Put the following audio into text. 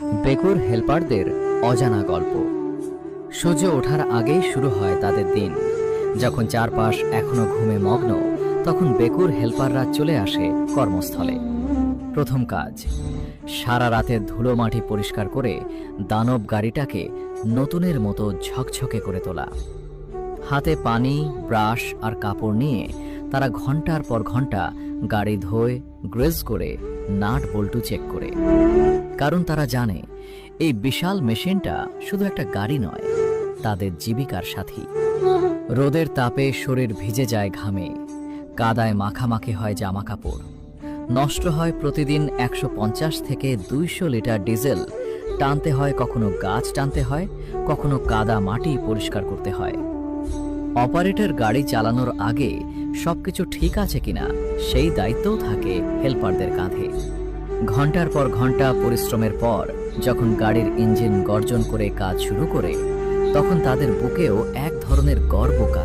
বেকুর হেল্পারদের অজানা গল্প। সূর্য ওঠার আগেই শুরু হয় তাদের দিন। যখন চারপাশ এখনো ঘুমে মগ্ন, তখন বেকুর হেল্পাররা চলে আসে কর্মস্থলে। প্রথম কাজ, সারা রাতের ধুলো মাটি পরিষ্কার করে দানব গাড়িটাকে নতুনের মতো ঝকঝকে করে তোলা। হাতে পানি, ব্রাশ আর কাপড় নিয়ে তারা ঘন্টার পর ঘন্টা গাড়ি ধোয়, গ্রেজ করে, নাট বল্টু চেক করে। কারণ তারা জানে এই বিশাল মেশিনটা শুধু একটা গাড়ি নয়, তাদের জীবিকার সাথী। রোদের তাপে শরীর ভিজে যায় ঘামে, কাদায় মাখামাখি হয় জামা কাপড়, নষ্ট হয় প্রতিদিন 150 থেকে 200 লিটার ডিজেল। টানতে হয়, কখনো গাছ টানতে হয়, কখনো কাদা মাটি পরিষ্কার করতে হয়। অপারেটর গাড়ি চালানোর আগে সবকিছু ঠিক আছে কিনা সেই দায়িত্বও থাকে হেল্পারদের কাঁধে। ঘন্টার পর ঘন্টা পরিশ্রমের পর যখন গাড়ির ইঞ্জিন গর্জন করে কাজ শুরু করে, তখন তাদের বুকেও এক ধরনের গর্ব কাজ